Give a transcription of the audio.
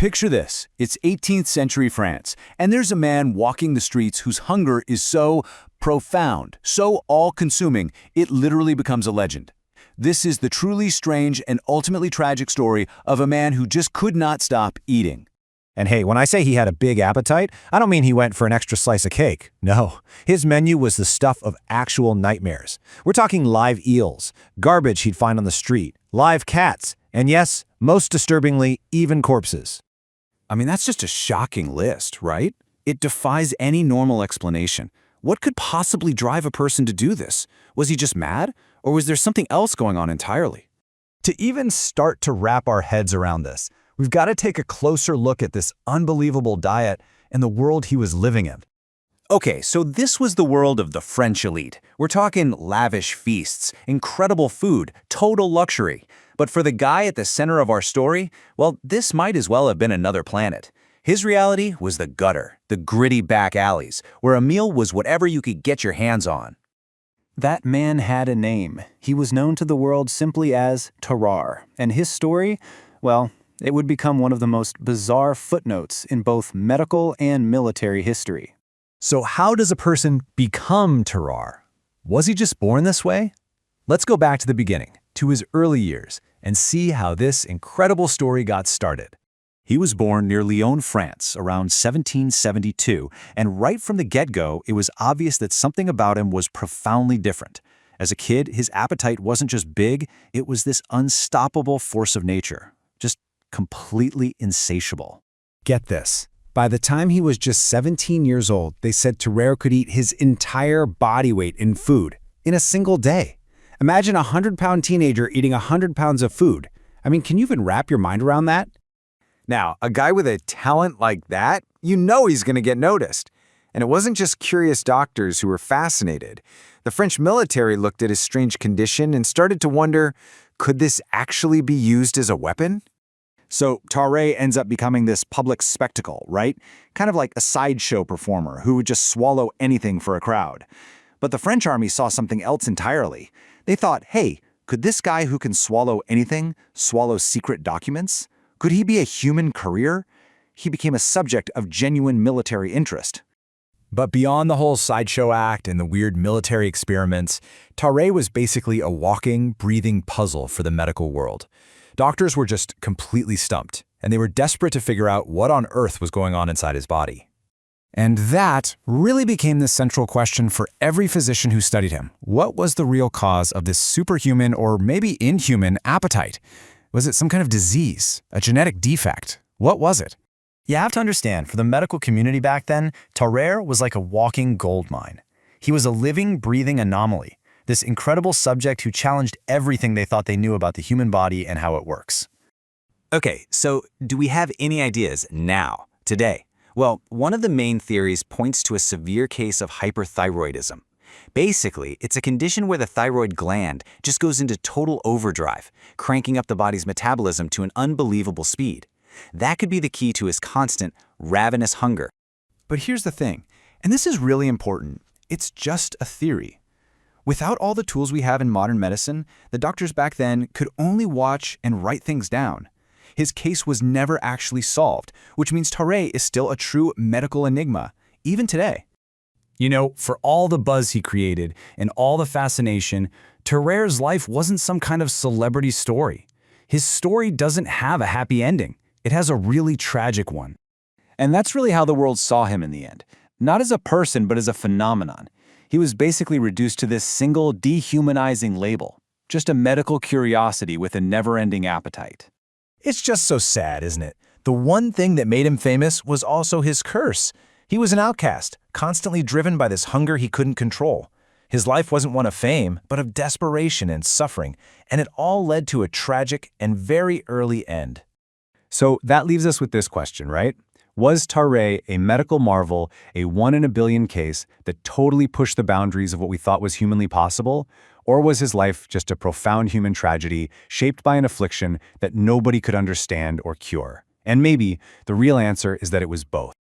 Picture this. It's 18th century France, and there's a man walking the streets whose hunger is so profound, so all-consuming, it literally becomes a legend. This is the truly strange and ultimately tragic story of a man who just could not stop eating. And hey, when I say he had a big appetite, I don't mean he went for an extra slice of cake. No, his menu was the stuff of actual nightmares. We're talking live eels, garbage he'd find on the street, live cats, and yes, most disturbingly, even corpses. I mean, that's just a shocking list, right? It defies any normal explanation. What could possibly drive a person to do this? Was he just mad? Or was there something else going on entirely? To even start to wrap our heads around this, we've got to take a closer look at this unbelievable diet and the world he was living in. Okay, so this was the world of the French elite. We're talking lavish feasts, incredible food, total luxury. But for the guy at the center of our story, well, this might as well have been another planet. His reality was the gutter, the gritty back alleys, where a meal was whatever you could get your hands on. That man had a name. He was known to the world simply as Tarrare, and his story, well, it would become one of the most bizarre footnotes in both medical and military history. So how does a person become Tarrare? Was he just born this way? Let's go back to the beginning, to his early years, and see how this incredible story got started. He was born near Lyon, France, around 1772, and right from the get-go, it was obvious that something about him was profoundly different. As a kid, his appetite wasn't just big, it was this unstoppable force of nature, just completely insatiable. Get this. By the time he was just 17 years old, they said Tarrare could eat his entire body weight in food in a single day. Imagine a 100-pound teenager eating 100 pounds of food. I mean, can you even wrap your mind around that? Now, a guy with a talent like that, you know he's going to get noticed. And it wasn't just curious doctors who were fascinated. The French military looked at his strange condition and started to wonder, could this actually be used as a weapon? So Tarrare ends up becoming this public spectacle, right? Kind of like a sideshow performer who would just swallow anything for a crowd. But the French army saw something else entirely. They thought, hey, could this guy who can swallow anything swallow secret documents? Could he be a human courier? He became a subject of genuine military interest. But beyond the whole sideshow act and the weird military experiments, Tarrare was basically a walking, breathing puzzle for the medical world. Doctors were just completely stumped, and they were desperate to figure out what on earth was going on inside his body. And that really became the central question for every physician who studied him. What was the real cause of this superhuman or maybe inhuman appetite? Was it some kind of disease, a genetic defect? What was it? You have to understand, for the medical community back then, Tarrare was like a walking gold mine. He was a living, breathing anomaly, this incredible subject who challenged everything they thought they knew about the human body and how it works. Okay, so do we have any ideas now, today? Well, one of the main theories points to a severe case of hyperthyroidism. Basically, it's a condition where the thyroid gland just goes into total overdrive, cranking up the body's metabolism to an unbelievable speed. That could be the key to his constant, ravenous hunger. But here's the thing, and this is really important, it's just a theory. Without all the tools we have in modern medicine, the doctors back then could only watch and write things down. His case was never actually solved, which means Tarrare is still a true medical enigma, even today. You know, for all the buzz he created and all the fascination, Tarrare's life wasn't some kind of celebrity story. His story doesn't have a happy ending. It has a really tragic one. And that's really how the world saw him in the end. Not as a person, but as a phenomenon. He was basically reduced to this single dehumanizing label, just a medical curiosity with a never-ending appetite. It's just so sad, isn't it? The one thing that made him famous was also his curse. He was an outcast, constantly driven by this hunger he couldn't control. His life wasn't one of fame, but of desperation and suffering, and it all led to a tragic and very early end. So that leaves us with this question, right? Was Tarrare a medical marvel, a 1 in a billion case that totally pushed the boundaries of what we thought was humanly possible? Or was his life just a profound human tragedy shaped by an affliction that nobody could understand or cure? And maybe the real answer is that it was both.